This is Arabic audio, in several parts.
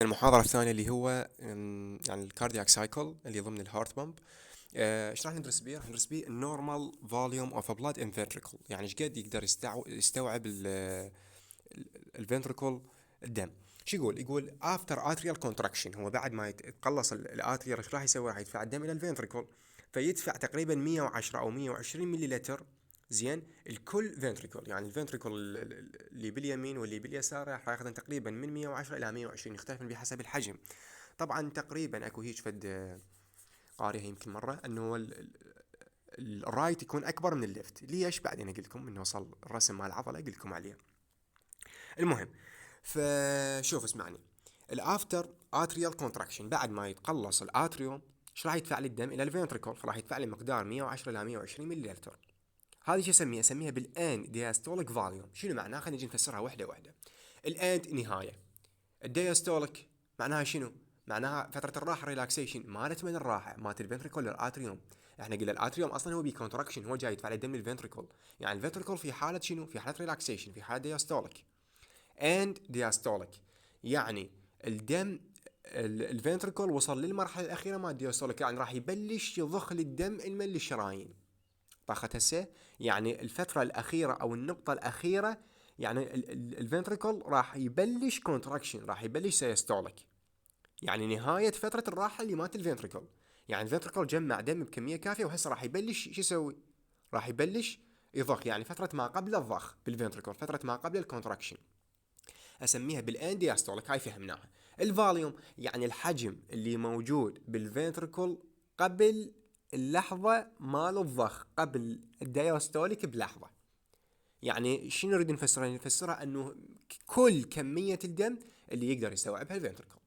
المحاضرة الثانية اللي هو يعني الكاردياك سايكل اللي ضمن الهارت بامب. ايش راح ندرس بيه؟ راح ندرس بيه النورمال فوليوم اوف بلاد ان فنتريكل، يعني ايش قد يقدر يستوعب الفنتريكل الدم. شو يقول افتر اتريال كونتراكشن، هو بعد ما يتقلص الاتريال ايش راح يسوي؟ راح يدفع الدم الى الفنتريكل، فيدفع تقريبا 110 او 120 ملي لتر. زين، الكل فنتريكل، يعني الفنتريكل اللي باليمين واللي باليسار راح ياخذ تقريبا من 110 الى 120، يختلف بحسب الحجم. طبعا تقريبا اكو هيك فد قاريها يمكن مره انه الرايت يكون اكبر من الليفت. ليش؟ بعدين اقول لكم من نوصل الرسم مال العضله اقول لكم عليه. المهم، فشوف اسمعني. الافتر اتريال كونتراكشن، بعد ما يتقلص الاتريوم ايش راح يدفع لي الدم الى الفنتريكل؟ فراح يدفع لي مقدار 110 الى 120 ملي لتر. هذه شو اسميها؟ اسميها بالان دياستوليك فوليوم. شنو معناها؟ خلينا نجي نفسرها واحده واحده. الاند نهايه، الدياستوليك معناها شنو؟ معناها فتره الراحه، ريلاكسيشن مالت من الراحه مالت الفنتريكل للاتريوم. احنا قلنا الاتريوم اصلا هو بكونتراكشن، هو جاي يدفع لي الدم للفنتريكل. يعني الفنتريكل في حاله شنو؟ في حاله ريلاكسيشن، في حاله دياستوليك. اند دياستوليك يعني الدم الفنتريكل وصل للمرحله الاخيره مال الدياستوليك، يعني راح يبلش يضخ للدم المن للشرايين. طاقة هسه يعني الفترة الأخيرة أو النقطة الأخيرة، يعني الفنتريكل راح يبلش كونتراكشن، راح يبلش سيستوليك، يعني نهاية فترة الراحة اللي مات الفنتريكل. يعني الفنتريكل جمع دم بكمية كافية وهسه راح يبلش شو يسوي؟ راح يبلش يضخ، يعني فترة ما قبل الضخ بالفنتريكل، فترة ما قبل الكونتراكشن. اسميها بالاندياستوليك، هاي فهمناها. الفاليوم يعني الحجم اللي موجود بالفنتريكل قبل اللحظة مال الضخ، قبل الدياستوليك بلحظة. يعني شنو نريد نفسرها؟ نفسرها انه كل كمية الدم اللي يقدر يستوعبها الفنتريكل،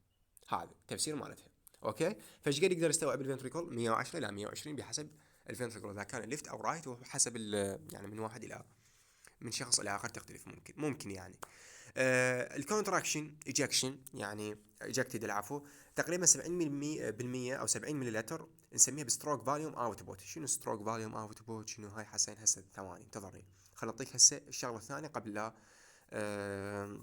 هذا تفسير مالتها. اوكي، فايش قد يقدر يستوعب الفنتريكل؟ 110 الى 120 بحسب الفنتريكل، اذا كان ليفت او رايت، وحسب يعني من واحد الى من شخص الى اخر تختلف، ممكن يعني. الكونتراكشن ايجكشن، يعني ايجكتد العفو، تقريبا 70% او 70 ملي لتر، نسميها بستروك فاليوم اوتبوت. شنو ستروك فاليوم اوتبوت؟ شنو هاي حسين؟ هسه ثواني انتظرني، خل اعطيك هسه الشغله الثانيه قبل لا أه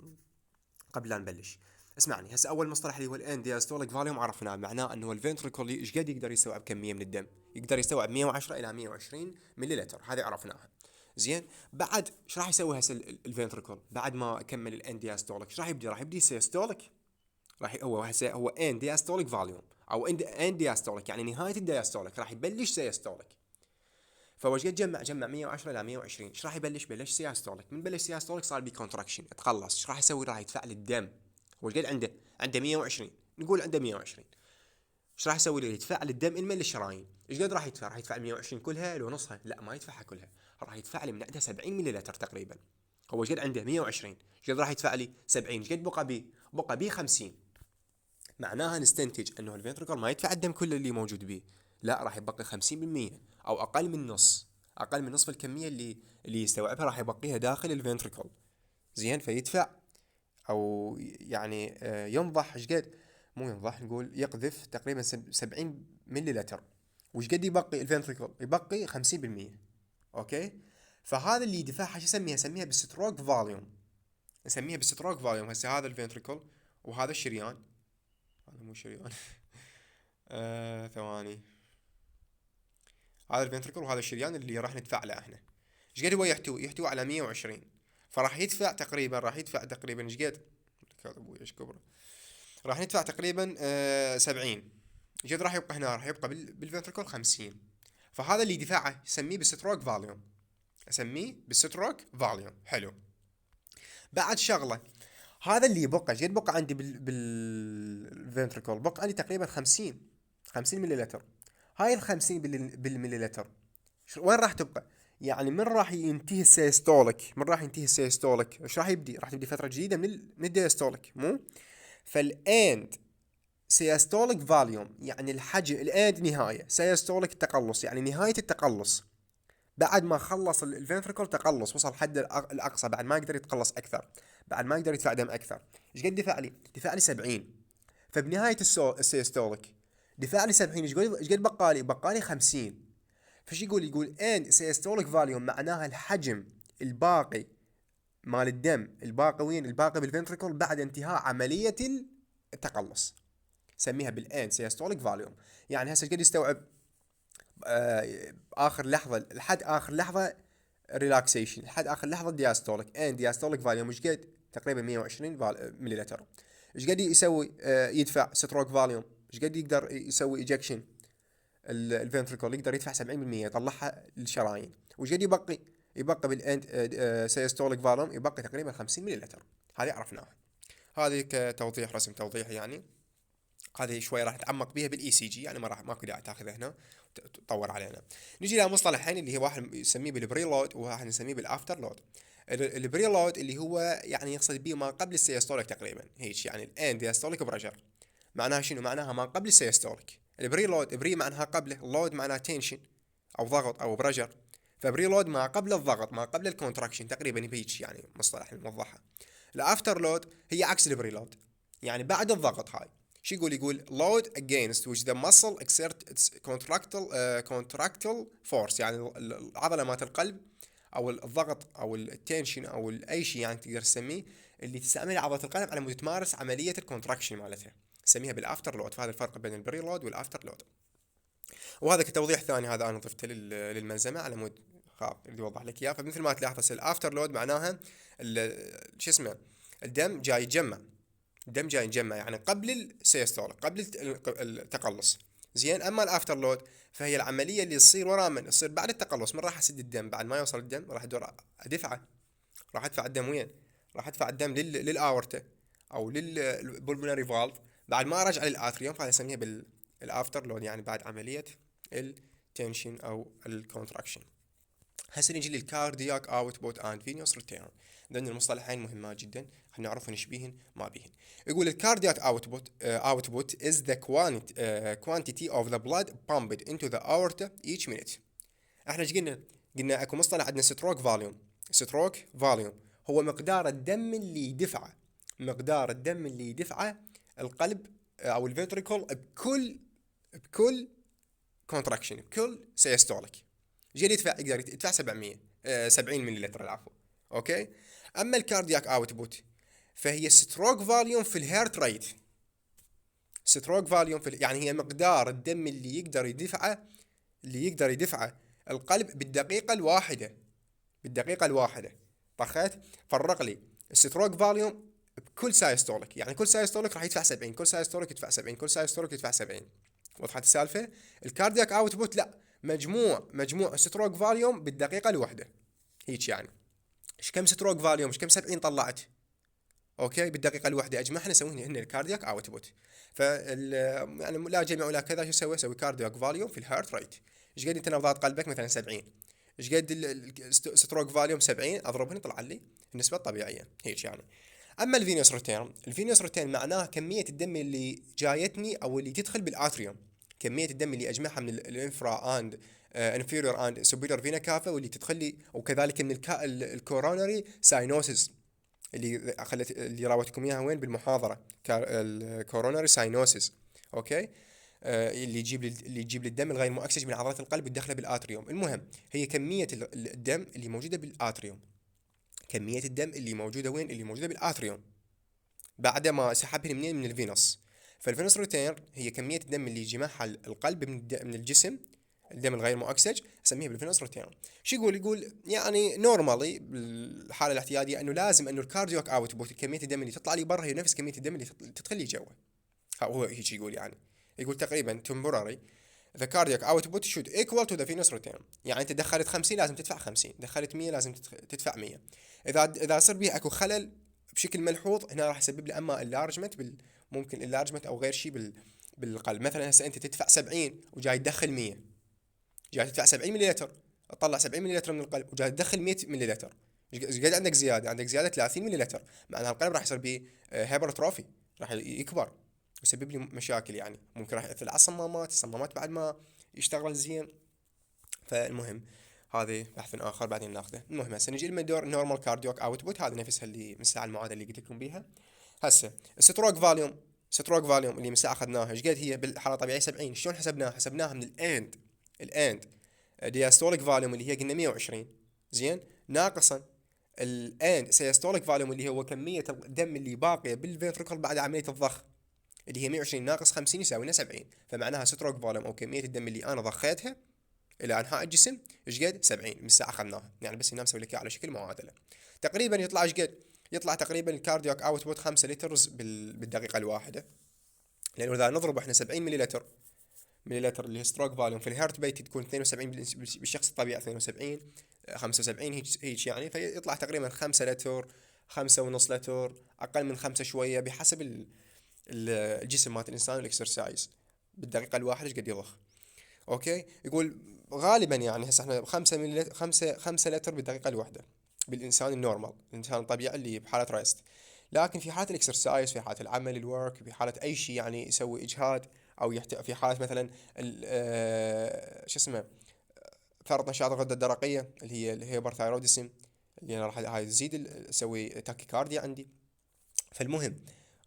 قبل لا نبلش. اسمعني هسه، اول مصطلح اللي هو الان دياستوليك فاليوم عرفناه، معناه انه الفنتريكل ايش قد يقدر يستوعب كميه من الدم؟ يقدر يستوعب 110 الى 120 ملي لتر، هذه عرفناها. زين، بعد ايش راح يسوي هسه الفنتريكل بعد ما كمل الان دياستوليك؟ ايش راح يبدي؟ راح يبدي سيستوليك. هو هسه هو ان دياستوليك فاليوم او ان دياستوليك، يعني نهايه الدياستوليك راح يبلش سيستوليك. فوش قد جمع 110 الى 120، ايش راح يبلش؟ بلش سياستوليك. من بلش سياستوليك صار بي كونتراكشن، تخلص. ايش راح يسوي؟ راح يدفع للدم. هو ايش قد عنده 120، نقول عنده 120. ايش راح يسوي له؟ يدفع للدم المن للشرايين. ايش قد راح يدفع؟ راح يدفع 120 كلها لو نصها؟ لا، ما يدفعها كلها، راح يدفع لي من عندها 70 ملي لتر تقريبا. هو ايش قد عنده؟ 120. ايش قد راح يدفع لي؟ 70. ايش قد بقى بي؟ بقى بي 50. معناها نستنتج انه الفنتركل ما يدفع الدم كله اللي موجود بيه، لا، راح يبقي 50% او اقل من نص، اقل من نصف الكميه اللي يستوعبها راح يبقيها داخل الفنتركل. زين، فيدفع او يعني ينضح ايش قد؟ مو ينضح، نقول يقذف تقريبا 70 ملي لتر. وش قد يبقي الفنتركل؟ يبقي 50%. اوكي، فهذا اللي يدفعها شو اسميها؟ اسميها بالستروك فاليوم. نسميها بالستروك فاليوم. هسه هذا الفنتركل وهذا الشريان، هذا مو شريان ثواني، هذا الفنتركل وهذا الشريان اللي راح ندفع له احنا. ايش قد هو يحتوي؟ يحتوي على 120. فراح يدفع تقريبا، ايش قد؟ هذا ابوي ايش كبره. راح ندفع تقريبا 70. ايش قد راح يبقى هنا؟ راح يبقى بالفنتركل 50. فهذا اللي دفاعه يسميه بالستروك فاليوم، اسميه بالستروك فاليوم. حلو. بعد شغله، هذا اللي يبقى ايش قد بقى عندي بالفنتركل؟ بقى عندي تقريبا 50 ملي لتر. هاي ال 50 بالملي لتر وين راح تبقى؟ يعني من راح ينتهي السيستوليك؟ من راح ينتهي السيستوليك؟ ايش راح يبدي؟ راح تبدي فتره جديده من الديستوليك، مو؟ فالاند سيستوليك فاليوم يعني الحجم، الاند نهايه، سيستوليك التقلص يعني نهايه التقلص. بعد ما خلص الفنتركل تقلص، وصل حد الاقصى، بعد ما يقدر يتقلص اكثر، بعد ما يقدر يدفع دم اكثر. ايش قد دفع لي؟ دفع لي 70. فبنهايه السيستوليك دفع لي 70. ايش قد بقى لي؟ بقى لي 50. فش يقول ان سيستوليك فاليوم معناها الحجم الباقي مال الدم الباقي وين؟ الباقي بالفنتركل بعد انتهاء عمليه التقلص، سميها بالاند سيستوليك فاليوم. يعني هسه قد يستوعب اخر لحظه لحد اخر لحظه ريلاكسيشن، لحد اخر لحظه دياستوليك، اند دياستوليك فاليوم ايش قد؟ تقريبا 120 ملي لتر. ايش قد يسوي يدفع ستروك فاليوم؟ ايش قد يقدر يسوي ايجكشن الفنتريكل؟ يقدر يدفع 70% يطلعها للشرايين. وش قد يبقى بالاند سيستوليك فاليوم؟ يبقى تقريبا 50 ملي لتر. هذه عرفناها. هذه كتوضيح، رسم توضيح يعني. هذه شوي راح نتعمق بيها بالاي سي جي، يعني ما راح ماكو داعي تاخذها هنا تطور علينا. نجي لمصطلحين اللي هي واحد يسميه بالبري لود وواحد نسميه بالافتر لود. البري لود اللي هو يعني يقصد به ما قبل السيستوليك تقريبا، هيك يعني الاند ديستوليك بريشر. معناها شنو؟ معناها ما قبل السيستوليك. البري لود، بري معناها قبله، اللود معناها تنشن او ضغط او بريشر. فبري لود ما قبل الضغط، ما قبل الكونتراكشن تقريبا، بهيك يعني مصطلح موضحه. الافتر لود هي عكس البري لود، يعني بعد الضغط. هاي شو يقول load against which the muscle exert its contractile force، يعني العضلة مالت القلب او الضغط او التنشن او اي شيء يعني تقدر تسميه، اللي تستعمل عضلة القلب على مود تمارس عملية الكونتراكشن مالتها، نسميها بالافتر لود. فهذا الفرق بين البري لود والافتر لود. وهذا كتوضيح ثاني، هذا انا ضفته للملزمة على مود خاف بدي اوضح لك اياه. فمثل ما تلاحظ الافتر لود معناها شو اسمه، الدم جاي يتجمع، الدم جاي يتجمع يعني قبل السيستوليك، قبل التقلص. زين. اما الافتر لود فهي العمليه اللي تصير ورا، من تصير بعد التقلص. من راح اسد الدم بعد ما يوصل الدم؟ راح ادور ادفعه. راح ادفع الدم وين؟ راح ادفع الدم للاورتا او للبولمونري فالف بعد ما ارجع للاتريوم. فهذا نسميها بالافتر لود، يعني بعد عمليه التنشن او الكونتراكشن. هسه نجي للكاردياك اوتبوت اند فينوس ريتيرن. لان المصطلحين مهمات جدا، خلينا نعرف ايش بيهن ما بيهن. يقول الكاردياك output is the quantity of the blood pumped into the aorta each minute. احنا ايش قلنا؟ قلنا اكو مصطلح عندنا ستروك فاليوم. ستروك فاليوم هو مقدار الدم اللي يدفعه، مقدار الدم اللي يدفعه القلب او الفنتريكل بكل كونتراكشن، بكل سيستوليك. جيل يقدر يدفع 700 70 ملي لتر العفو. اوكي. اما الكاردياك اوتبوت فهي ستروك فاليوم في الهيرت ريت. ستروك فاليوم يعني هي مقدار الدم اللي يقدر يدفعه القلب بالدقيقة الواحدة. بالدقيقة الواحدة. طخيت؟ فرق لي الستروك فاليوم بكل سايستوليك، يعني كل سايستوليك راح يدفع 70، كل سايستوليك يدفع 70، كل سايستوليك يدفع 70. وضحت السالفة؟ الكاردياك اوتبوت لا، مجموع ستروك فاليوم بالدقيقة الواحدة. هيك يعني ايش كم ستروك فاليوم، ايش كم 70 طلعت. اوكي. بالدقيقة الواحدة اجمعنا نسوي هن الكاردياك اوتبوت. يعني لا جمع ولا كذا، شو اسوي كاردياك فاليوم في الهارت ريت. ايش قد انت نبضات قلبك مثلا 70، ايش قد الستروك فاليوم 70 اضربهن يطلع لي النسبة الطبيعية. هيك يعني. اما الفينوس ريتيرن، الفينوس ريتيرن معناه كمية الدم اللي جايتني او اللي تدخل بالاتريوم، كمية الدم اللي اجمعها من الانفرا اند انفيريور اند سوبيريور فينا كافا واللي تدخل لي، وكذلك من الكورونري ساينوسز اللي راوتكم اياها وين بالمحاضرة، الكورونري ساينوسز. اوكي. اللي يجيب لي الدم الغير مؤكسج من عضلات القلب ويدخله بالاتريوم. المهم هي كمية الدم اللي موجودة بالاتريوم، كمية الدم اللي موجودة وين؟ اللي موجودة بالاتريوم بعد ما سحبهن منين؟ من الفينوس. فالفينوس ريتير هي كمية الدم اللي يجمعها القلب من الجسم، الدم الغير مؤكسج، اسميها بالفينوس ريتير. شو يقول يعني نورمالي بالحالة الاعتيادية انه لازم انه الكارديوك اوتبوت، كمية الدم اللي تطلع لي برا هي نفس كمية الدم اللي تدخل لي جوا. هو هيك يقول يعني. يقول تقريبا temporary the cardiac output should equal to the venous return. يعني انت دخلت 50 لازم تدفع 50، دخلت 100 لازم تدفع 100. اذا صار بيه اكو خلل بشكل ملحوظ هنا راح يسبب لي اما اللارجمنت ممكن اللارجمنت او غير شيء بالقلب. مثلا هسه انت تدفع 70 وجاي تدخل 100، جاي تدفع 70 ملي لتر، تطلع 70 ملي لتر من القلب وجاي تدخل 100 ملي لتر، ايش قد عندك زياده 30 ملي لتر. معناها القلب راح يصير به هايبرتروفي، راح يكبر ويسبب لي مشاكل. يعني ممكن راح يأثر على الصمامات بعد ما يشتغل زين. فالمهم هذه بحث اخر بعدين ناخذه. المهم هسه نجي لمدور نورمال كارديوك اوتبوت، هذا نفسها اللي من الساعه المعادله اللي قلت لكم بيها. هسه الستروك فاليوم، ستروك فاليوم اللي من الساعه اخذناها ايش قد هي بالحاله الطبيعيه؟ 70. شلون حسبناها من الاند دياستوليك فاليوم اللي هي قلنا 120 زين، ناقصا الاند سيستوليك فاليوم اللي هو كميه الدم اللي باقيه بالفنتركل بعد عمليه الضخ. اللي هي 120 ناقص 50 يساوي لنا 70. فمعناها ستروك فوليوم او كميه الدم اللي انا ضخيتها الى انحاء الجسم ايش قد؟ 70 من الساعه اخذناها، يعني بس هنا مسوي لك على شكل معادله. تقريبا يطلع ايش قد؟ يطلع تقريبا الكاردياك اوتبوت 5 لتر بالدقيقه الواحده. لانه اذا نضرب احنا 70 ملي لتر اللي هي ستروك فاليوم في الهارت بيت تكون 72 بالشخص الطبيعي 72 75 هيك يعني، فيطلع تقريبا 5 لتر 5.5 لتر، اقل من 5 شويه بحسب الجسم مالت الانسان والاكسرسايز بالدقيقه الواحده ايش قد يضخ. اوكي، يقول غالبا يعني هسه احنا 5 ملي 5 لتر بالدقيقه الواحده بالانسان النورمال، الانسان الطبيعي اللي بحاله ريست. لكن في حاله الاكسرسايز، في حاله العمل الورك، في حاله اي شيء يعني يسوي اجهاد، او في حاله مثلا شو اسمه فرط نشاط الغده الدرقيه اللي هي الهيبرثايروديسم، اللي انا راح هاي تزيد تسوي تاكيكارديا عندي. فالمهم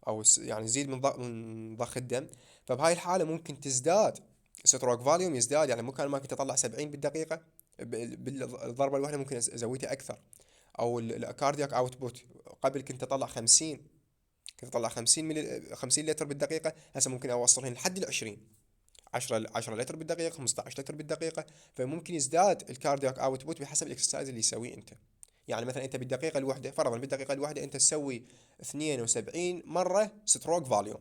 او يعني يزيد من ضخ الدم. فبهاي الحاله ممكن تزداد ستروك فاليوم، يزداد يعني ممكن ما كنت اطلع 70 بالدقيقه بالضربه الواحده ممكن ازودها اكثر. او الكاردياك اوتبوت قبل كنت اطلع 50، كنت اطلع 50 لتر بالدقيقه، هسه ممكن اوصلهن لحد ال 20، 10 لتر بالدقيقه، 15 لتر بالدقيقه. فممكن يزداد الكاردياك اوتبوت بحسب الاكسرسايز اللي يسويه انت. يعني مثلا انت بالدقيقه الواحده، فرضا بالدقيقه الواحده انت تسوي 72 مره ستروك فاليوم،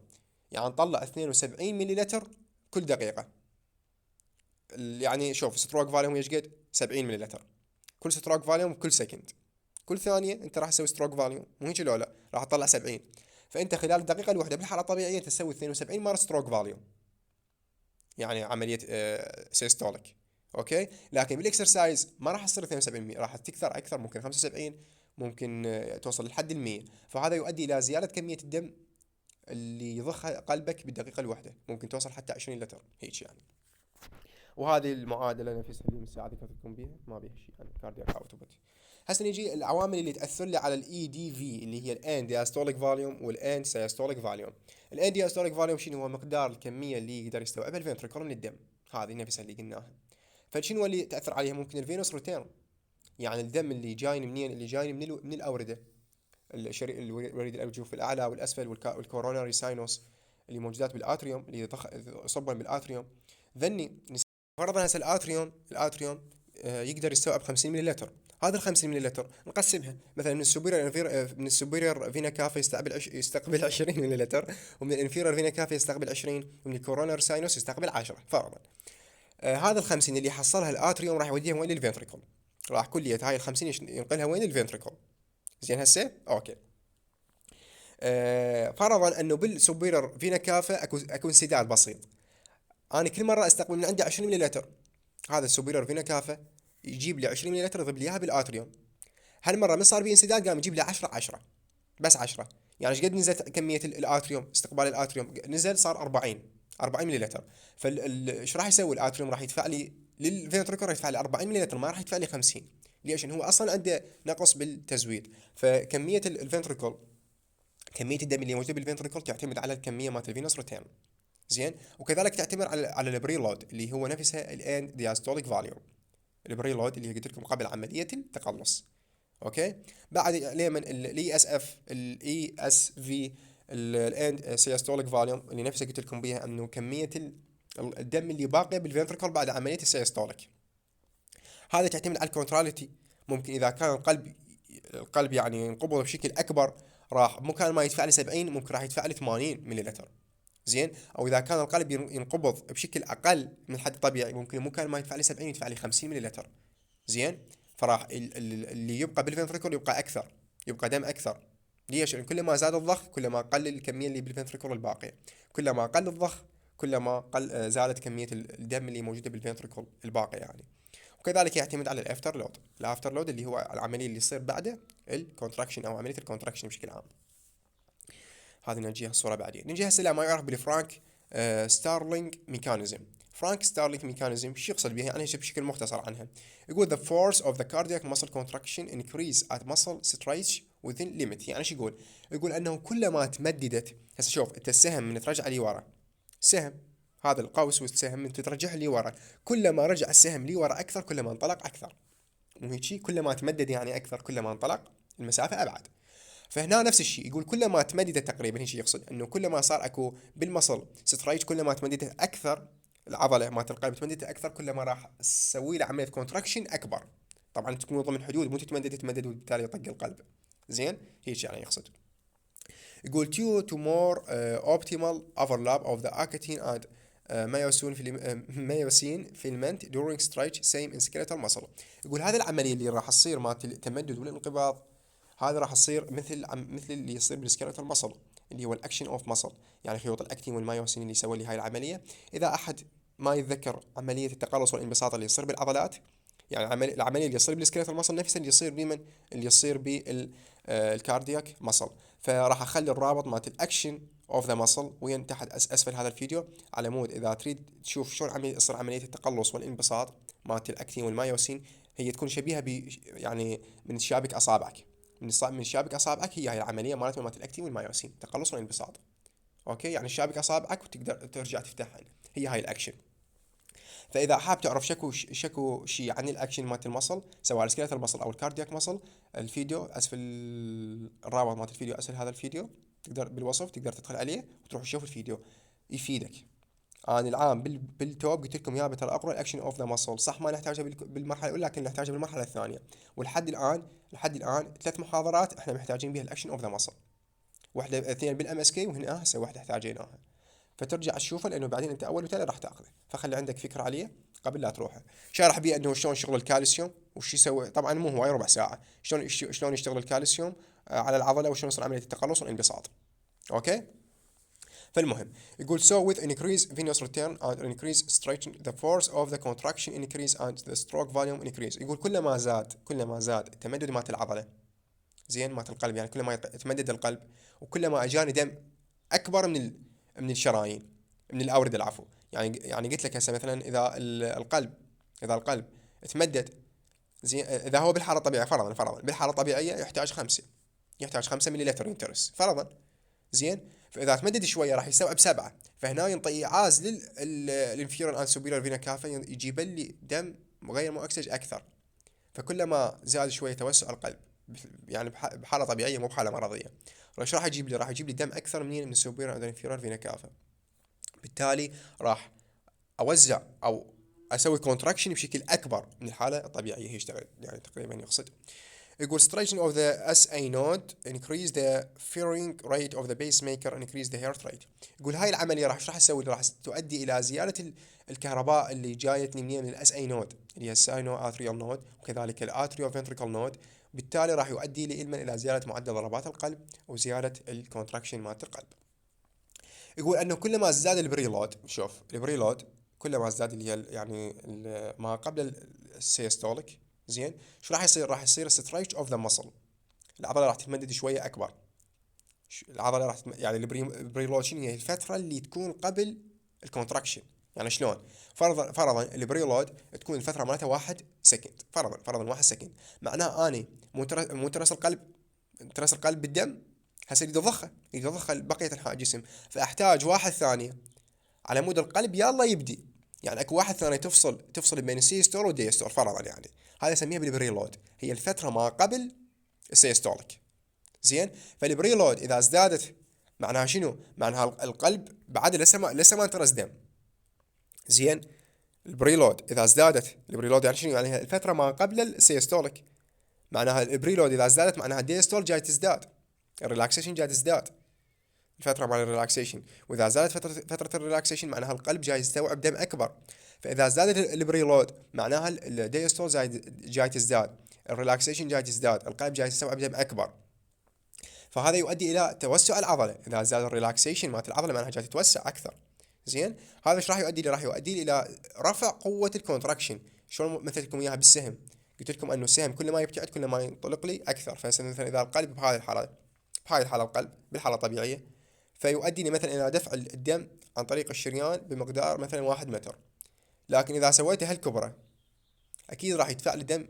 يعني نطلع 72 ملي لتر كل دقيقه. يعني شوف ستروك فاليوم ايش قد؟ 70 ملي لتر. كل ستروك فاليوم كل سكند، كل ثانيه انت راح تسوي ستروك فاليوم، مو هيك لا راح تطلع 70. فانت خلال الدقيقه الواحده بالحاله الطبيعيه تسوي 72 مره ستروك فاليوم، يعني عمليه سيستوليك. اوكي، لكن بالاكسرسايز ما راح تصير 72، راح تكثر اكثر، ممكن 75، ممكن توصل لحد ال 100. فهذا يؤدي الى زياده كميه الدم اللي يضخها قلبك بالدقيقه الواحده، ممكن توصل حتى 20 لتر هيك يعني. وهذه المعادله نفسها اللي مساعدك تكون بيها ما بيها شيء يعني كاردياك اوتبوت. هسه نجي العوامل اللي تاثر لي على الاي دي في اللي هي الان دياستوليك فاليوم والان سيستوليك فاليوم. الان دياستوليك فاليوم شنو هو؟ مقدار الكميه اللي يقدر يستوعبها الفنتركل من الدم، هذه نفسها اللي قلناها. فشنو اللي تاثر عليها؟ ممكن الفينوس ريتيرن، يعني الدم اللي جاي منين؟ اللي جاي من الاورده، الوريد الجوف الاعلى والاسفل والكوروناري ساينوس اللي موجودات بالاتريوم، اللي يصبن بالاتريوم. ذني فرضا هسه الاتريوم يقدر يستوعب 50 ملي لتر. هذا ال 50 ملي لتر نقسمها مثلا من السوبيريور فينا كافا يستقبل 20 ملي لتر، ومن الانفيريور فينا كافا يستقبل 20، ومن الكورونر ساينوس يستقبل 10 فرضا. هذا ال 50 اللي حصلها الاتريوم راح يوديها وين؟ للفنتريكل. راح كلية هاي ال 50 ينقلها وين؟ للفنتريكل. زين هسه اوكي. فرضا انه بالسوبيريور فينا كافا اكو انسداد بسيط، انا كل مره استقبل من عندي 20 ملي لتر، هذا السوبيريور فينا كافا يجيب لي 20 ملي لتر يضيف لي اياها بالاتريوم. هالمره من صار بي انسداد قام يجيب لي 10 بس 10. يعني ايش قد نزلت كميه الاتريوم؟ استقبال الاتريوم نزل صار 40 ملي لتر. ايش راح يسوي الاتريوم؟ راح يدفع لي للفنتريكل، يدفع لي 40 ملي لتر، ما راح يدفع لي 50. ليش؟ هو اصلا عنده نقص بالتزويد. فكميه الفنتريكل، كميه الدم اللي موجوده بالفنتريكل تعتمد على الكميه مالت الفينوس ريتيرن. زين، وكذلك تعتمد على البري لود اللي هو نفسها الان دياستوليك فاليوم. البري لود اللي هي قلت لكم قبل عمليه التقلص. اوكي، بعد ليمن الاي اس اف الاي اس في الان سيستوليك فاليوم اللي نفسه قلت لكم بيها انه كميه الدم اللي باقيه بالفنتركل بعد عمليه السيستوليك. هذا تعتمد على الكونتراليتي. ممكن اذا كان القلب يعني ينقبض بشكل اكبر، راح مو كان ما يدفع لي 70، ممكن راح يدفع لي 80 ملي لتر. زين، او اذا كان القلب ينقبض بشكل اقل من الحد الطبيعي، ممكن مو كان ما يدفع لي 70 يدفع لي 50 ملي لتر. زين، فراح اللي يبقى بالفنتريكل يبقى اكثر، يبقى دم اكثر. ليش؟ لان كل ما زاد الضخ كل ما قل الكميه اللي بالفنتريكل الباقيه، كل ما قل الضخ كل ما زادت كميه الدم اللي موجوده بالفنتريكل الباقيه يعني. وكذلك يعتمد على الافتر لود اللي هو العمليه اللي يصير بعد الكونتراكشن او عمليه الكونتراكشن بشكل عام. هذه نجيها الصوره بعدين. نجي هسه ما يعرف بالفرانك ستارلينج ميكانيزم. فرانك ستارلينج ميكانيزم شو يقصد بها؟ يعني بشكل مختصر عنها يقول the force of the cardiac muscle contraction increase at muscle stretch within limit. يعني شو يقول؟ يقول انه كلما تمددت، هسه شوف انت السهم من ترجع لي ورا، سهم هذا القوس والسهم من ترجع لي ورا، كلما رجع السهم لي ورا اكثر كلما انطلق اكثر، مو هيك؟ كلما تمدد يعني اكثر كلما انطلق المسافه ابعد. فهنا نفس الشيء، يقول كلما تمددت تقريبا، هيك يقصد انه كلما صار اكو بالمصل ستريتش، كلما تمددت اكثر العضله مالت القلب تمددت اكثر، كلما راح تسوي له عمليه كونتراكشن اكبر. طبعا تكون ضمن حدود، مو تتمدد وبالتالي يطق القلب. زين، هيك يعني يقصد. يقول due to more optimal overlap of the actin and myosin filament during stretch same in skeletal muscle. يقول هذه العمليه اللي راح تصير مالت التمدد والانقباض، هذا راح يصير مثل اللي يصير بالسكيلتال ماسل، اللي هو الاكشن اوف ماسل، يعني خيوط الاكتين والمايوسين اللي يسوي لي هاي العمليه. اذا احد ما يتذكر عمليه التقلص والانبساط اللي يصير بالعضلات، يعني العمليه اللي يصير بالسكيلتال ماسل نفسها اللي يصير بمن، اللي يصير بالكاردياك ماسل. فراح اخلي الرابط مالت الاكشن اوف ذا ماسل وين تحت اسفل هذا الفيديو، على مود اذا تريد تشوف شلون يصير عمليه التقلص والانبساط مالت الاكتين والمايوسين، هي تكون شبيهه يعني من شابك اصابعك، من شابك اصابعك، هي العمليه مالت الاكتين والمايوسين، تقلص والانبساط. اوكي، يعني شابك اصابعك وتقدر ترجع تفتحها، هي هاي الاكشن. فاذا حاب تعرف شكو شيء عن الاكشن مالت المصل، سواء السكيلتال مصل او الكاردياك مصل، الفيديو اسفل، الرابط مالت الفيديو اسفل هذا الفيديو، تقدر بالوصف تقدر تدخل عليه وتروح تشوف الفيديو، يفيدك. انا العام بالتوب قلت لكم يا ترى اقرا الاكشن اوف ذا ماسل، صح ما نحتاجها بالمرحله الاولى، لكن نحتاجها بالمرحله الثانيه. لحد الان 3 محاضرات احنا محتاجين بها الاكشن اوف ذا ماسل، واحده اثنين بالام اس كي، وهنا هسه واحده احتاجيناها. فترجع تشوفه، لانه بعدين انت اول وثاني راح تاخذه، فخلي عندك فكره عليه قبل لا تروح. شارح بيه انه شلون شغل الكالسيوم وش يسوي، طبعا مو هواي ربع ساعه، شلون يشتغل الكالسيوم على العضله، وشلون يصير عمليه التقلص والانبساط. اوكي. فالمهم يقول so with increase venous return and increase stretching the force of the contraction increase and the stroke volume increase. يقول كلما زاد التمدد مالت العضله، زين، مالت القلب، يعني كلما يتمدد القلب، وكلما اجاني دم اكبر من الشرايين، من الاورده العفو. يعني قلت لك هسه مثلا اذا القلب تمدد، زين، اذا هو بالحاله الطبيعيه، فرضا بالحاله الطبيعيه يحتاج 5 مليلتر ينترس فرضا، زين. فاذا تمدد شويه راح يستوعب 7، فهنا ينطي ايعاز للانفيرور اند سوبيريور فينا كافا، يجيب لي دم غير مؤكسج اكثر. فكلما زاد شويه توسع القلب، يعني بحاله طبيعيه مو بحاله مرضيه، راح يجيب لي دم اكثر من السوبيريور اند الانفيرور فينا كافا. بالتالي راح اوزع او اسوي كونتراكشن بشكل اكبر من الحاله الطبيعيه، هي يشتغل يعني تقريبا يقصد. يقول stretching of the SA node increase the firing rate of the pacemaker increase the heart rate. يقول هاي العمليه راح تسوي، راح تؤدي الى زياده الكهرباء اللي جايتني من الاس اي نود، اللي هي الساينو اتريال نود، وكذلك الاتريو فنتريكال نود. بالتالي راح يؤدي لي الى زياده معدل ضربات القلب وزياده الكونتراكشن مالت القلب. يقول انه كلما زاد البريلود، شوف البريلود كلما زاد، اللي هي يعني ما قبل السيستوليك، زين، شو راح يصير ستريتش اوف ذا مسل، العضله راح تتمدد شويه اكبر. العضله يعني البريلود شنو هي؟ الفتره اللي تكون قبل الكونتراكشن. يعني شلون؟ فرضا البريلود تكون الفتره مالتها 1 سكند، فرضا 1 سكند، معناه اني مو ترس القلب بالدم، هسه يضخه بقيه انحاء الجسم، فاحتاج واحد ثاني على مود القلب يلا يبدي. يعني اكو واحد ثاني تفصل بين السيستول والديستول فرضا، يعني هذا نسميها بالبريلود، هي الفتره ما قبل السيستوليك، زين. فالبريلود اذا ازدادت معناها شنو؟ معناها القلب بعد لسه ما انترس دم، زين. البريلود اذا ازدادت، البريلود يعني شنو؟ يعني الفتره ما قبل السيستوليك، معناها البريلود اذا ازدادت معناها الديستول جاي تزداد، الريلاكسيشن جاي تزداد، الفترة مال الريلاكسيشن. وإذا زادت فترة الريلاكسيشن معناها القلب جاي يستوعب دم أكبر. فإذا زادت البريلود معناها الديستول جاي تزداد، الريلاكسيشن جاي تزداد، القلب جاي يستوعب دم أكبر. فهذا يؤدي إلى توسع العضلة، إذا زاد الريلاكسيشن مالت العضلة معناها جاي تتوسع أكثر، زين. هذا ايش راح يؤدي لي؟ راح يؤدي لي إلى رفع قوة الكونتراكشن. شلون مثلت لكم إياها بالسهم؟ قلت لكم أنه السهم كل ما يبتعد كل ما ينطلق لي أكثر. فمثلا إذا القلب بهذه الحالة القلب بالحالة الطبيعية، فيؤدي لي مثلا الى دفع الدم عن طريق الشريان بمقدار مثلا 1 متر، لكن اذا سويته هالكبره اكيد راح يدفع لي دم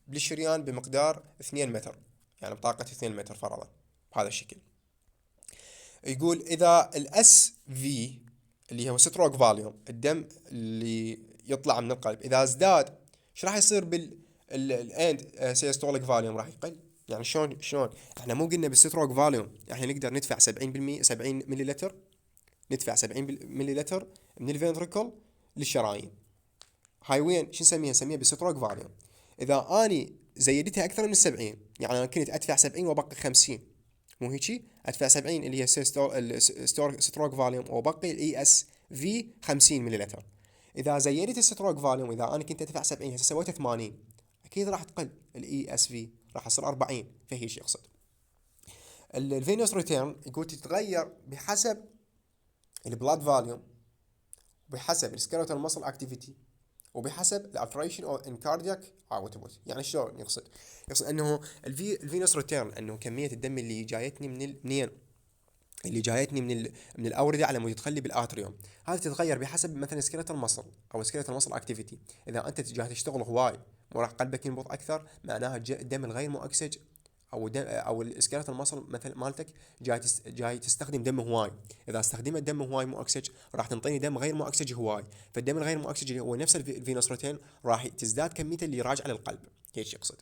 بالشريان بمقدار 2 متر، يعني بطاقة 2 متر فرضا بهذا الشكل. يقول اذا الاس في اللي هو ستروك فاليوم، الدم اللي يطلع من القلب، اذا ازداد ايش راح يصير بالاند سيستوليك فاليوم؟ راح يقل يعني شلون احنا مو قلنا بالستروك فاليوم احنا نقدر ندفع 70% 70 مليلتر، ندفع 70 مليلتر من الفنتركل للشرايين. هاي وين شو نسميها؟ نسميها بالستروك فاليوم. اذا اني زيدتها اكثر من 70، يعني انا كنت ادفع 70 وابقي 50، مو هيجي؟ ادفع 70 اللي هي ستروك فاليوم، وبقي الاي اس في 50 مليلتر. اذا زيدت الستروك فاليوم، اذا انا كنت ادفع 70 هسه سويتها 80، اكيد راح تقل الاي اس في، راح يصير 40. فهي شيء يقصد. الفينوس ريتيرن يقول تتغير بحسب البلاد فاليوم، وبحسب السكيلتال مسل اكتيفيتي، وبحسب الالتريشن او ان كاردياك اوتبوت. يعني شلون يقصد؟ يقصد انه الفينوس ريتيرن انه كميه الدم اللي جايتني منين، اللي جايتني من الاورده على مود تخلي بالاتريوم، هذه تتغير بحسب مثلا سكيلتال مسل او سكيلتال مسل اكتيفيتي. اذا انت جاي تشتغل هواي وراح قلبك ينبض اكثر، معناها الدم الغير مؤكسج او دم او السكيلتال مسل مثل مالتك جاي تستخدم دم هواي. اذا استخدمت دم هواي مؤكسج راح تنطيني دم غير مؤكسج هواي، فالدم الغير مؤكسج اللي هو نفس الفينوس روتين راح تزداد كميته اللي راجعه للقلب. هيك يقصد.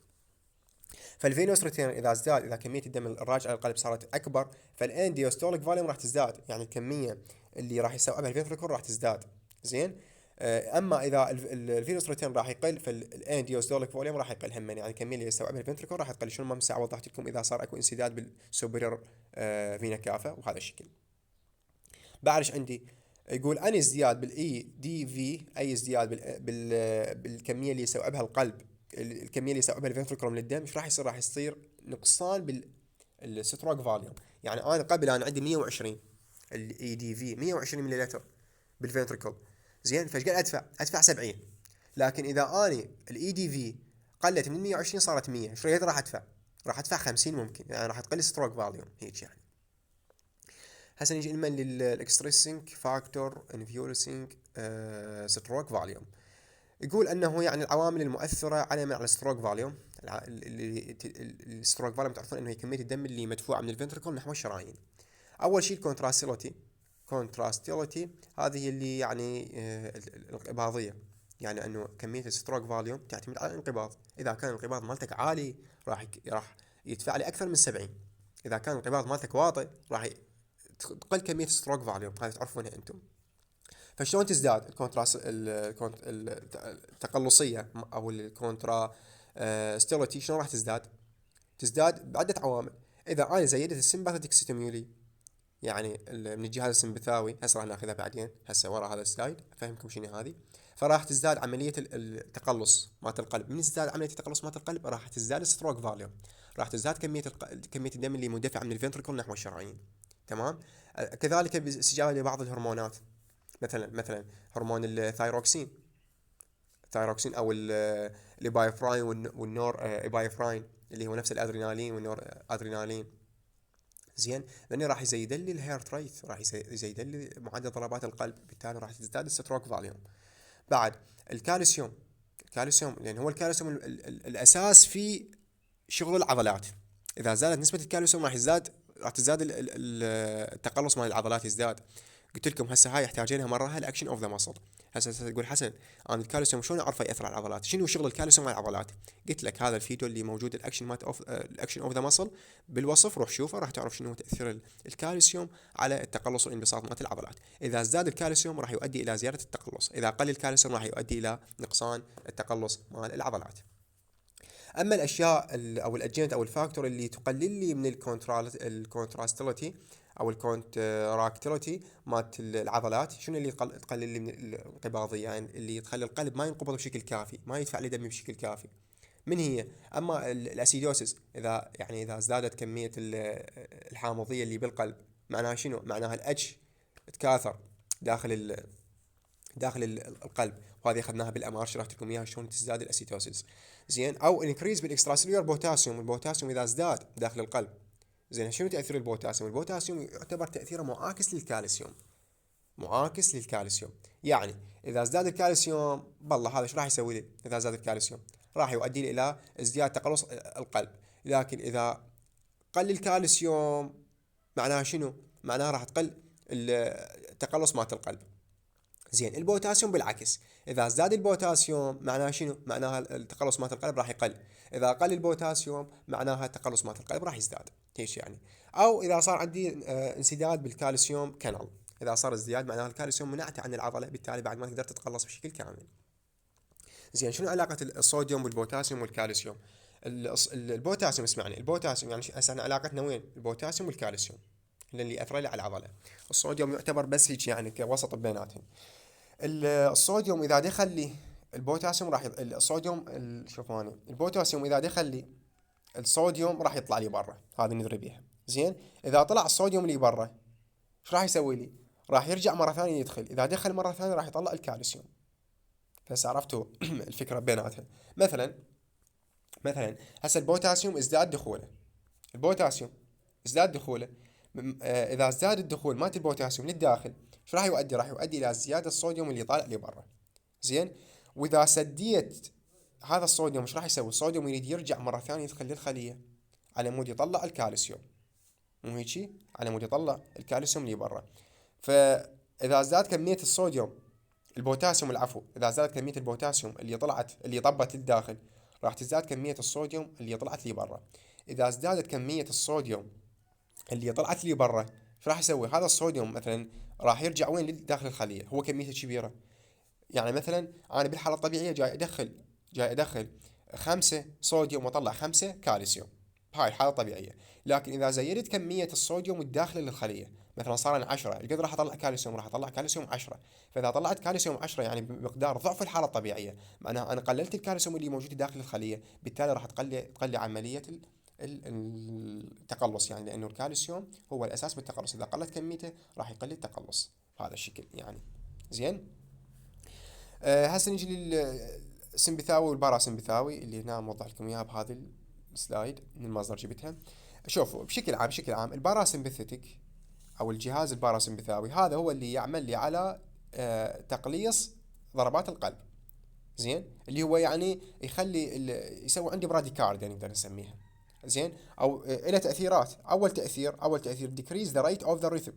فالفينوس ريتيرن اذا ازداد، اذا كميه الدم الراجعه للقلب صارت اكبر، فالان ديوستوليك فوليوم راح تزداد، يعني الكميه اللي راح يستوعبها الفنتركل راح تزداد. زين. اما اذا الفينوس ريتيرن راح يقل، فالان ديوستوليك فوليوم راح يقل هم، يعني الكميه اللي يستوعبها الفنتركل راح تقل. شنو ما مساء وضحت لكم اذا صار اكو انسداد بالسوبريور فينا كافا وهذا الشكل. بعد ايش عندي؟ يقول اني ازدياد بالاي دي في، اي ازدياد بالكميه اللي يستوعبها القلب، الكميه اللي يستوعبها الفنتركل من الدم، ايش راح يصير؟ راح يصير نقصان بالستروك فاليوم. يعني انا قبل انا عندي 120 الاي دي في 120 ملي لتر بالفنتركل. زين. فايش قاعد ادفع 70. لكن اذا اني الاي دي في قلت من 120 صارت 100، ايش راح ادفع؟ راح ادفع 50 ممكن، يعني راح تقل ستروك فاليوم هيك يعني. هسه نيجي لمن للاكستريسنج فاكتور انفيورسنج ستروك فاليوم. يقول انه يعني العوامل المؤثره على الستروك فاليوم. الستروك فاليوم تعرفون انه هي كميه الدم اللي مدفوعه من الفنتركل نحو الشرايين. اول شيء الكونتراستيليتي. كونتراستيليتي هذه اللي يعني الانقباضيه، يعني انه كميه الستروك فاليوم تعتمد على الانقباض. اذا كان الانقباض مالتك عالي راح يدفع لي اكثر من 70. اذا كان الانقباض مالتك واطي راح تقل كميه ستروك فاليوم. هذه تعرفونها انتم. فشلون تزداد التقلصيه او الكونترا ستيلتي؟ شلون راح تزداد؟ تزداد بعده عوامل. اذا انا زيدت السمباثيك ستيمولي، يعني من الجهاز السمبثاوي، هسه راح ناخذها بعدين، هسه ورا هذا السلايد افهمكم شنو هذه. فراح تزداد عمليه التقلص مالت القلب. من تزداد عمليه التقلص مالت القلب راح تزداد الستروك فاليوم، راح تزداد كميه الدم اللي مندفع من الفنتركل نحو الشرايين. تمام. كذلك باستجابه لبعض الهرمونات، مثلا هرمون الثايروكسين، او الايبايفراين والنور ايبايفراين اللي هو نفس الادرينالين والنور ادرينالين. زين. لانه راح يزيد لي الهيرت ريت، راح يزيد لي معدل ضربات القلب، بالتالي راح تزداد الستروك فاليوم. بعد الكالسيوم. لان هو الكالسيوم الاساس في شغل العضلات. اذا زادت نسبه الكالسيوم راح تزداد التقلص مال العضلات يزداد. قلت لكم هسه هاي يحتاجينها مره الاكشن اوف ذا ماسل. هسه تقول حسن انا الكالسيوم شلون اعرفه ياثر على العضلات؟ شنو شغل الكالسيوم على العضلات؟ قلت لك هذا الفيديو اللي موجود الاكشن اوف ذا ماسل بالوصف، روح شوفه راح تعرف شنو تاثير الكالسيوم على التقلص والانبساط مال العضلات. اذا زاد الكالسيوم راح يؤدي الى زياده التقلص، اذا قل الكالسيوم راح يؤدي الى نقصان التقلص مال العضلات. اما الاشياء او الاجنت او الفاكتور اللي تقلل لي من الكونتراستيليتي او الكونتراكتيليتي مالت العضلات، شنو اللي تقلل لي من الانقباضيه، يعني اللي تخلي القلب ما ينقبض بشكل كافي، ما يدفع لي دم بشكل كافي. من هي؟ اما الاسيدوسيس، اذا ازدادت كميه الحامضيه اللي بالقلب، معناها شنو؟ معناها الاتش تكاثر داخل القلب، وهذه اخذناها بالامار، شرحت لكم اياها شلون تزداد الاسيتوسيس. زين. او انكريز بالاكستراسيلولار بوتاسيوم. البوتاسيوم اذا ازداد داخل القلب، زين، شنو تاثير البوتاسيوم؟ البوتاسيوم يعتبر تاثيره معاكس للكالسيوم. يعني اذا ازداد الكالسيوم، بالله هذا ايش راح يسوي لي؟ اذا زاد الكالسيوم راح يؤدي لي الى ازدياد تقلص القلب. لكن اذا قل الكالسيوم معناها شنو؟ معناها راح تقل التقلص مالت القلب. زين البوتاسيوم بالعكس، اذا ازداد البوتاسيوم معناها شنو؟ معناها التقلص مالت القلب راح يقل، اذا قل البوتاسيوم معناها التقلص مالت القلب راح يزداد. هيك يعني. او اذا صار عندي انسداد بالكالسيوم كانال، اذا صار ازدياد معناها الكالسيوم منعته عن العضله، بالتالي بعد ما تقدر تتقلص بشكل كامل. زين شنو علاقه الصوديوم بالبوتاسيوم والكالسيوم؟ البوتاسيوم اسمعني، البوتاسيوم يعني هسه احنا علاقتنا وين؟ البوتاسيوم والكالسيوم اللي ياثر لي على العضله. الصوديوم يعتبر بس هيك يعني كوسط بيناتهم. الصوديوم اذا دخل لي البوتاسيوم راح الصوديوم شوف هوني، البوتاسيوم اذا دخل لي الصوديوم راح يطلع لي برا، هذه ندري بيها. زين اذا طلع الصوديوم اللي برا ايش راح يسوي لي؟ راح يرجع مره ثانيه يدخل، اذا دخل مره ثانيه راح يطلع الكالسيوم. هسه عرفتوا الفكره بيناتها. مثلا هسه البوتاسيوم ازداد دخوله، البوتاسيوم ازداد دخوله، اذا ازداد الدخول مالت البوتاسيوم للداخل ايش راح يؤدي؟ راح يؤدي الى زياده الصوديوم اللي طالع لي برا. زين واذا سديت هذا الصوديوم ايش راح يسوي؟ الصوديوم يريد يرجع مره ثانيه يدخل للخليه على مود يطلع الكالسيوم، مو هيجي؟ على مود يطلع الكالسيوم اللي برا. فاذا زاد كميه الصوديوم البوتاسيوم العفو، اذا زادت كميه البوتاسيوم اللي طلعت اللي طبت للداخل راح تزداد كميه الصوديوم اللي طلعت لي برا. اذا ازدادت كميه الصوديوم اللي طلعت لي برا ايش راح يسوي؟ هذا الصوديوم مثلا راح يرجع وين؟ لداخل الخليه، هو كميته كبيره. يعني مثلا انا بالحاله الطبيعيه جاي ادخل 5 صوديوم واطلع 5 كالسيوم، هاي الحاله الطبيعيه. لكن اذا زيدت كميه الصوديوم الداخله للخليه مثلا صار 10، قد راح اطلع كالسيوم؟ راح اطلع كالسيوم 10. فاذا طلعت كالسيوم 10 يعني بمقدار ضعف الحاله الطبيعيه، معناها انا قللت الكالسيوم اللي موجود داخل الخليه، بالتالي راح تقلي عمليه التقلص، يعني لانه الكالسيوم هو الاساس بالتقلص، اذا قلت كميته راح يقل التقلص بهذا الشكل يعني. زين هسه نجي للسمبثاوي والباراسمبثاوي اللي هنا موضح لكم اياها بهذه السلايد من المصدر جبتها. شوفوا بشكل عام الباراسمبثيتك او الجهاز الباراسمبثاوي هذا هو اللي يعمل لي على تقليص ضربات القلب. زين اللي هو يعني يخلي يسوي عندي براديكارد يعني نقدر نسميها. زين او له تاثيرات. اول تاثير decrease the rate of the rhythm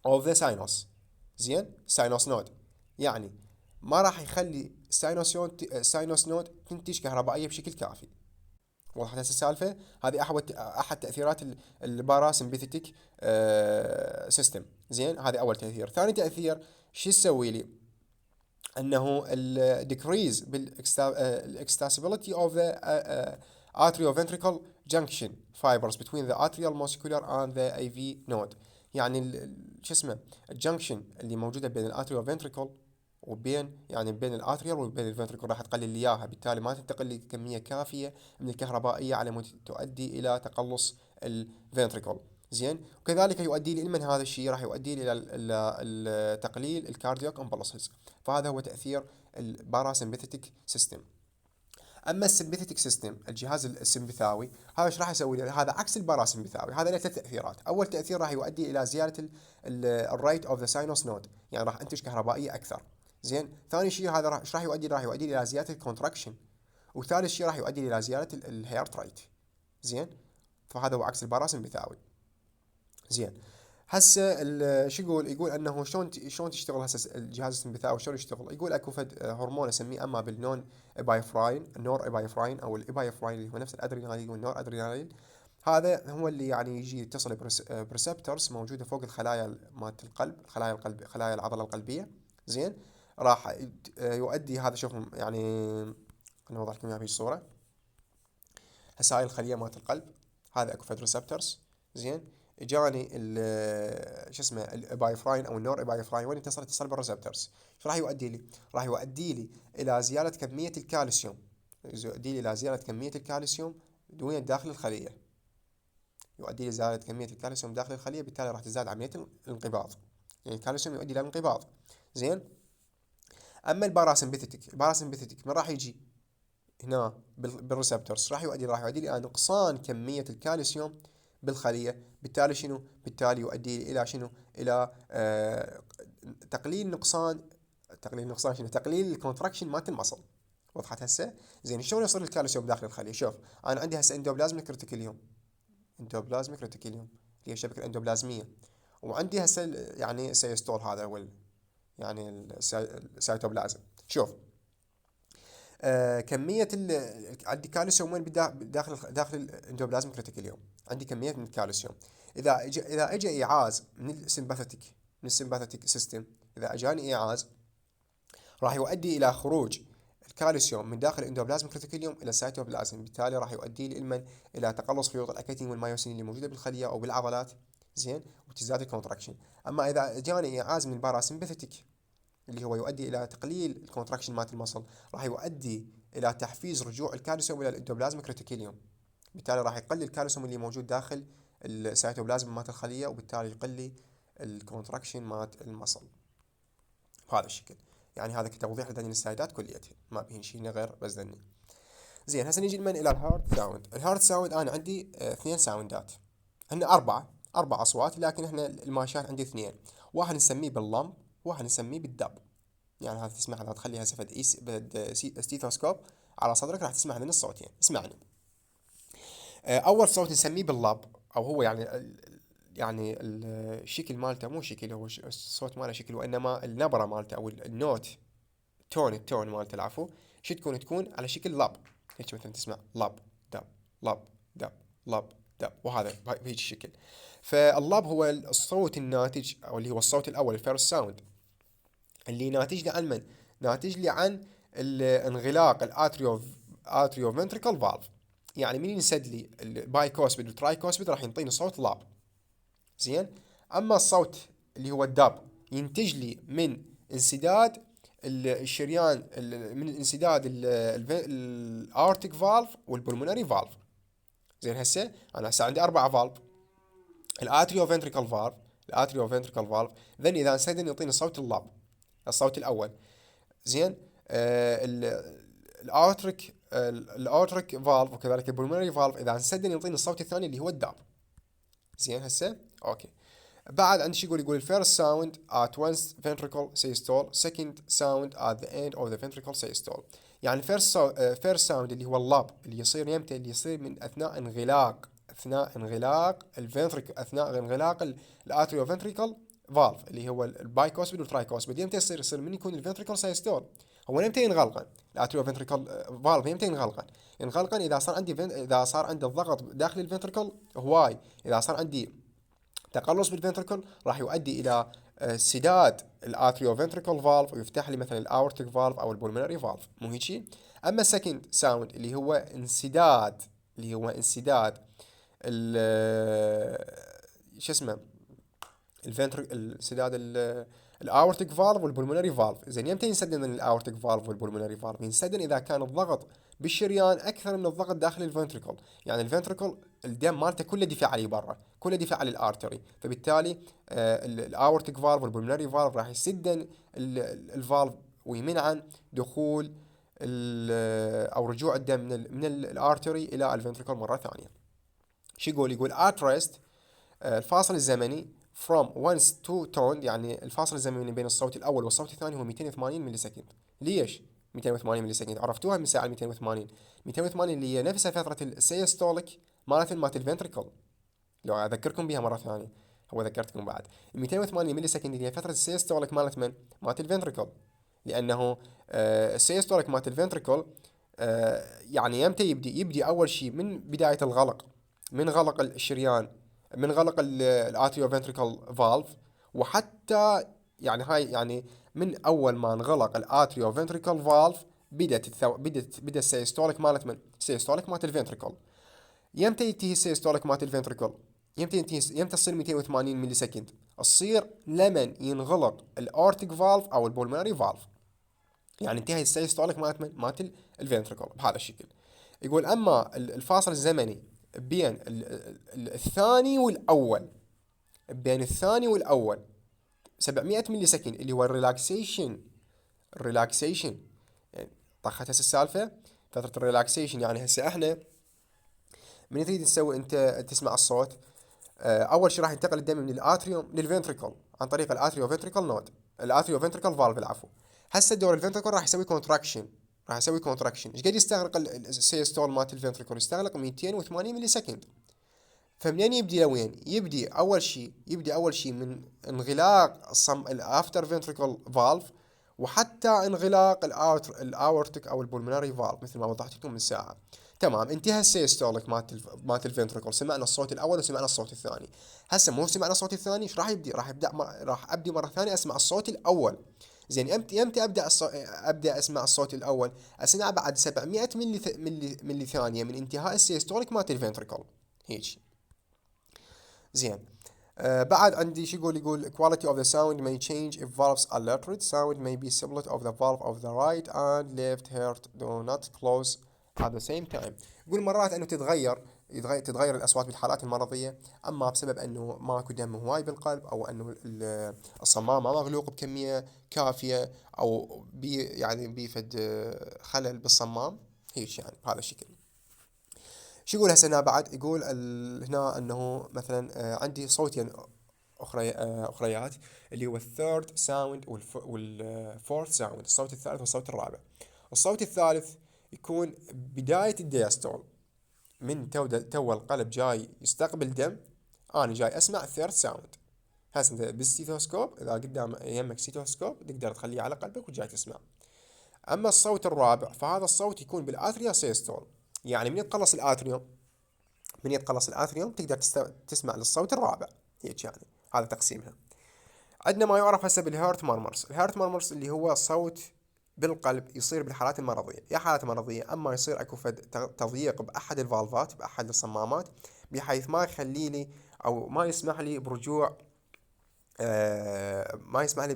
of the sinus. زين sinus node يعني ما راح يخلي الساينوس نود تنتج كهربائيه بشكل كافي. وضحت هسه السالفه؟ هذه احد تاثيرات الباراسمبثيتك سيستم. زين هذا اول تاثير. ثاني تاثير شو يسوي لي؟ انه الديكريز بالاكستاسيبيليتي اوف ذا atrioventricle junction fibers between the atrial muscular and the AV node. يعني شو اسمه الجنكشن اللي موجوده بين الاتريو وبين يعني بين الاتريال وبين الفنتريكل راح تقلل لي اياها، بالتالي ما تنتقل لي كميه كافيه من الكهربائيه على مود تؤدي الى تقلص الفنتريكل. زين وكذلك يؤدي لي من هذا الشيء راح يؤدي لي الى تقليل الكاردياك امبلسز. فهذا هو تاثير الباراسمبثيتك سيستم. اما السمبثيتك سيستم الجهاز السمبثاوي هذا ايش راح يسوي لي؟ هذا عكس الباراسمبثاوي. هذا له 3 تاثيرات. اول تاثير راح يؤدي الى زياده الريت اوف ذا ساينوس نود، يعني راح انتج كهربائيه اكثر. زين ثاني شيء هذا ايش راح يؤدي؟ راح يؤدي الى زياده الكونتراكشن. وثالث شيء راح يؤدي الى زياده الهيرت ريت. زين فهذا هو عكس الباراسمبثاوي. زين هسه شو يقول انه شلون تشتغل هسه الجهاز السمبثاوي شلون يشتغل؟ يقول اكو فد هرمون اسميه اما بالنون ابايفراين، النور ابايفراين او الابايفراين اللي هو نفس الادرينالين والنور ادرينالين. هذا هو اللي يعني يجي يتصل بريسبتورز موجوده فوق الخلايا مالت القلب، خلايا العضله القلبيه. زين راح يؤدي هذا شوف يعني انا اوضح لكم اياها بهي الصوره. هسه هاي الخليه مالت القلب، هذا اكو فد ريسبتورز. زين اجاني شو اسمه الابايفراين او النور ابايفراين وين اتصل بالريسبتورز. ايش راح يؤدي لي؟ راح يؤدي لي الى زياده كميه الكالسيوم، يؤدي لي الى زياده كميه الكالسيوم وين داخل الخليه، يؤدي لي زياده كميه الكالسيوم داخل الخليه، بالتالي راح تزداد عمليه الانقباض، يعني الكالسيوم يؤدي الى الانقباض. زين اما الباراسمبثيتك من راح يجي هنا بالريسبتورز راح يؤدي الى نقصان كميه الكالسيوم بالخليه، بالتالي شنو؟ بالتالي يؤدي الى شنو؟ الى تقليل شنو؟ تقليل الكونتراكشن مالت المصل. وضحت هسه؟ زين شلون يصير الكالسيوم داخل الخليه؟ شوف انا عندي هسه اندوبلازميك ريتيكوليوم اللي هي الشبكه الاندوبلازميه، وعندي هسه يعني سيستول هذا هو يعني السيتوبلازم. شوف، كمية عندي كالسيوم وين داخل الاندوبلازم كريتيكاليوم، عندي كمية من الكالسيوم. إذا إجا إيعاز من السمباثيك سيستم، إذا أجاني إيعاز راح يؤدي إلى خروج الكالسيوم من داخل الاندوبلازم كريتيكاليوم إلى السيتوبلازم، بالتالي راح يؤدي لي إلى تقلص خيوط الأكتين والمايوسين اللي موجودة بالخلية أو بالعضلات، زين، وتزداد الكونتراكشن. أما إذا جاني إيعاز من الباراسمباثيك اللي هو يؤدي الى تقليل الكونتراكشن مالت المصل، راح يؤدي الى تحفيز رجوع الكالسيوم الى الاندوبلازم كريتيكيليوم، بالتالي راح يقلل الكالسيوم اللي موجود داخل السيتوبلازم مالت الخليه، وبالتالي يقلل الكونتراكشن مالت المصل بهذا الشكل. يعني هذا كتوضيح لدني السلايدات كليتها، ما بهن شيء غير بس دني. زين، هسه نيجي الى الهارت ساوند. الهارت ساوند انا عندي اثنين ساوندات، هن اربع اصوات، لكن احنا الماشات عندي اثنين، واحد نسميه باللمب، واحد نسميه بالدب. يعني هذا تسمع، هذا تخليها سفد ستيثوسكوب على صدرك، راح تسمع من الصوتين. اسمعني. اول صوت نسميه باللاب، او هو يعني الشكل مالته مو شكل، هو الصوت ماله شكل، وانما النبره مالته او النوت، التون مالته العفو، شو تكون على شكل لاب. هيك مثلا تسمع لاب دب، لاب دب، لاب دب، وهذا بهيك الشكل. فاللاب هو الصوت الناتج، او اللي هو الصوت الاول، الفيرست ساوند، اللي ناتج لي عن من؟ ناتج لي عن انغلاق الاتريو فنتريكل فالف. يعني من ينسد لي البايكوسبيد والترايكوسبيد راح ينطيني صوت لاب، زين. اما الصوت اللي هو الداب ينتج لي من انسداد الشريان، من انسداد الارتيك فالف والبلمونري فالف. زين، انا هسه عندي اربع فالف، الاتريو فنتريكل فالف، ذن اذا انسدن يعطيني صوت اللاب، الصوت الاول، زين. الاورتريك فالف وكذلك البلمونري فالف اذا انسدن يعطيني الصوت الثاني اللي هو الداب. زين، اوكي. بعد عندي شو يقول الفيرست ساوند at one ventricle systole, second sound at the end of the ventricle systole. يعني فيرست ساوند اللي هو اللاب، اللي يصير يمتى؟ اللي يصير من اثناء انغلاق اثناء انغلاق الاتريو فنتريكل فالف، اللي هو البايكوسبيد والترايكوسبيد. يمتى يصير من يكون الفنتريكل سايستول. هو يمتى ينغلقن الاتريو فنتريكل فالف؟ يمتى ينغلقن اذا صار عندي الضغط داخل الفنتريكل هواي. اذا صار عندي تقلص بالفنتركل راح يؤدي الى سداد الاتريو فنتريكل فالف، ويفتح لي مثلا الاورتيك فالف او البولمونري فالف، مو هيك؟ اما السكند ساوند اللي هو انسداد شو اسمه، انسداد الاورتيك فالف والبولمونري فالف. زين، يمتى ينسدن الاورتيك فالف والبولمونري فالف؟ ينسدن اذا كان الضغط بالشريان اكثر من الضغط داخل الفنتريكل. يعني الفنتريكل الدم مالته كله دفاع عليه برا، كله دفاع على الارتري، فبالتالي الاورتيك فالف والبولمونري فالف راح يسدن الفالف ويمنعن دخول او رجوع الدم من الارتري الى الفنتريكل مره ثانيه. شو يقول at rest، الفاصل الزمني from once to tone، يعني الفاصل الزمني بين الصوت الأول والصوت الثاني هو 280 ملي سكند. ليش 280 ملي سكند؟ عرفتوها من ساعة 280. 280 اللي هي نفسها فترة السيستوليك مالت الفنتريكل، لو أذكركم بها مرة ثانية، هو ذكرتكم بعد. 280 ملي سكند اللي هي فترة السيستوليك مالت الفنتريكل، لأنه السيستوليك مالت الفنتريكل يعني يمتى يبدي أول شيء من بداية الغلق، من غلق الشريان، من غلق الاتريو فنتريكل فالف، وحتى يعني هاي يعني من اول ما انغلق الاتريو فنتريكل فالف بدا السيستوليك مالت الفنتريكل. يمتى ينتهي السيستوليك مالت الفنتريكل؟ يمتى تصير 280 ملي سكند؟ تصير لمن ينغلق الاورتيك فالف او البولمونري فالف، يعني انتهى السيستوليك مالت الفنتريكل بهذا الشكل. يقول اما الفاصل الزمني بين الثاني والاول، 700 ملي سكند، اللي هو الريلاكسيشن يعني طخت هسه السالفه فتره الريلاكسيشن. يعني هسه احنا من تريد تسوي انت تسمع الصوت، اول شيء راح ينتقل الدم من الاتريوم للفنتريكل عن طريق الاتريو فنتريكل نود، الاتريو فنتريكل فالف العفو. هسه دور الفنتريكل راح يسوي كونتراكشن، ايش قد يستغرق السيستول مالت الفنتريكل؟ يستغرق 280 ملي سكند. فمنين يبدي لوين؟ يبدي اول شيء من انغلاق الافتر فنتريكل فالف، وحتى انغلاق الاورتيك او البولمونري فالف مثل ما وضحت لكم من ساعه. تمام، انتهى السيستوليك مالت الفنتريكل، سمعنا الصوت الاول وسمعنا الصوت الثاني. هسه مو سمعنا الصوت الثاني، ايش راح يبدي؟ راح ابدي مره ثانيه اسمع الصوت الاول. زين، امتى ابدا اسمع الصوت الاول؟ اسمع بعد 700 ملي ثانيه من انتهاء السيستوليك مالت الفنتريكل. هيك. زين. بعد عندي شو يقول quality of the sound may change if valves are altered. Sound may be similar of the valve of the right and left heart do not close at the same time. يقول مرات انه تتغير الاصوات بالحالات المرضيه، اما بسبب انه ماكو دم هواي بالقلب، او انه الصمام ما مغلوق بكميه كافيه، او يعني بيفد خلل بالصمام. هيك يعني بهذا الشكل. شو يقول هسه هنا بعد؟ يقول هنا انه مثلا عندي صوتين اخريات، اللي هو الثيرد ساوند والفورث ساوند، الصوت الثالث والصوت الرابع. الصوت الثالث يكون بداية الدياستول، من تو القلب جاي يستقبل دم، انا جاي اسمع الثيرد ساوند. هسه انت بالستيثوسكوب، اذا قدام يمك ستيثوسكوب تقدر تخليه على قلبك وجاي تسمع. اما الصوت الرابع فهذا الصوت يكون بالاتريا سيستول، يعني من يتقلص الاتريوم تقدر تسمع للصوت الرابع. هيك يعني، هذا تقسيمها. عندنا ما يعرف هسه بالهيرت مارمرز. الهيرت مارمرز اللي هو صوت بالقلب يصير بالحالات المرضيه. يا حالات مرضيه، اما يصير اكو فد تضييق باحد الفالفات، باحد الصمامات، بحيث ما يخلي لي او ما يسمح لي برجوع، ما يسمح لي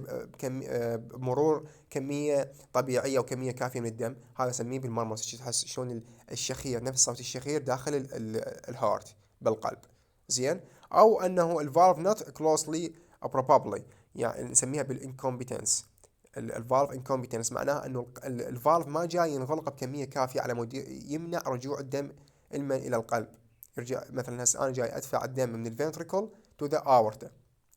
بمرور كمية طبيعية وكمية كافية من الدم. هذا نسميه بالمرمس. تحس شلون الشخير، نفس صوت الشخير داخل الهارت بالقلب. زين. او انه الفالف نوت كلوزلي probably، يعني نسميها بالانكومبتنس. الفالف انكومبتنس معناها انه الفالف ما جاي ينغلق بكمية كافية على مود يمنع رجوع الدم الى القلب. يرجع مثلا هسه انا جاي ادفع الدم من الفنتريكل تو ذا اورتا.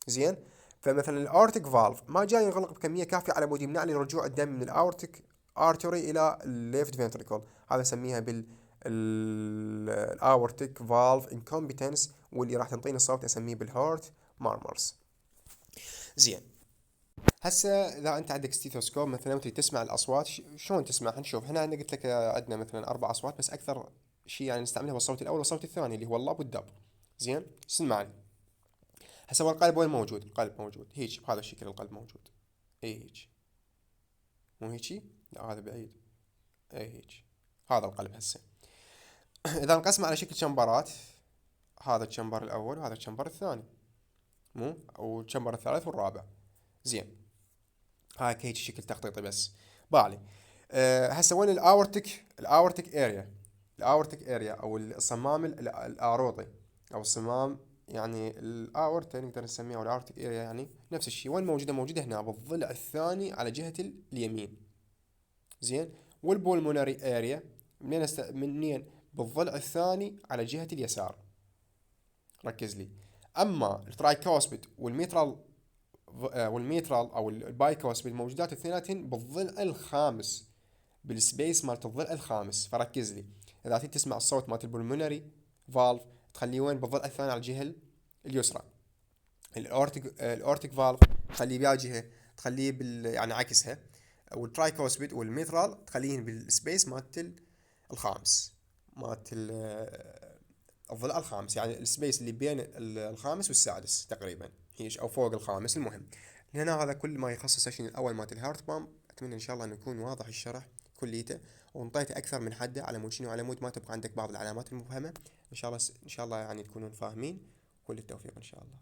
زين. فمثلا الاورتيك فالف ما جاي ينغلق بكميه كافيه على مود يمنع لي رجوع الدم من الاورتيك ارتري الى الليفت فنتريكل. هذا نسميها بال الاورتيك فالف انكومبتنس، واللي راح تنطيني الصوت اسميه بالهارت مارمرز. زين. هسه اذا انت عندك ستيثوسكوب مثلا وتريد تسمع الاصوات، شلون تسمع؟ نشوف هنا. انا قلت لك عندنا مثلا اربع اصوات، بس اكثر شيء يعني نستعملها هو الصوت الاول والصوت الثاني اللي هو اللاب والدب. زين. اسمعني. هسه هو القلب وين موجود؟ القلب موجود هيك بهذا الشكل. القلب موجود هيك، مو هيجي؟ لا هذا بعيد. اي هيك. هذا القلب هسه. اذا انقسم على شكل شمبرات، هذا الشمبر الاول وهذا الشمبر الثاني، مو او الشمبر الثالث والرابع. زين. هاي هيك شكل تخطيطي بس. بالي. هسه وين الاورتيك اريا؟ الاورتيك اريا او الصمام الاروطي، او الصمام يعني الاورتا نقدر نسميها، او الاورتيك اريا يعني نفس الشيء. وين موجوده؟ موجوده هنا بالضلع الثاني على جهه اليمين. زين. والبولمونري اريا منين؟ بالضلع الثاني على جهة اليسار. ركز لي. اما الترايكوسبيد والميترال او البايكوسبيد موجودات اثنيناتهن بالضلع الخامس، بالسبيس مالت الضلع الخامس. فركز لي. اذا تريد تسمع الصوت مالت البولمونري فالف تخليه وين؟ بالضلع الثاني على الجهة اليسرى. الاورتيك فالف تخليه بيا جهة، تخليه يعني عكسها. والترايكوسبيد والميترال تخليهن بالسبيس مالت الخامس، مالت الضلع الخامس، يعني السبيس اللي بين الخامس والسادس تقريبا، هيش او فوق الخامس. المهم، هنا هذا كل ما يخص السيشن الاول مالت الهارت بامب. اتمنى ان شاء الله انه يكون واضح الشرح كليته، وانطيته اكثر من حده على مود شنو، على مود ما تبقى عندك بعض العلامات المبهمه. ان شاء الله يعني تكونون فاهمين. كل التوفيق ان شاء الله.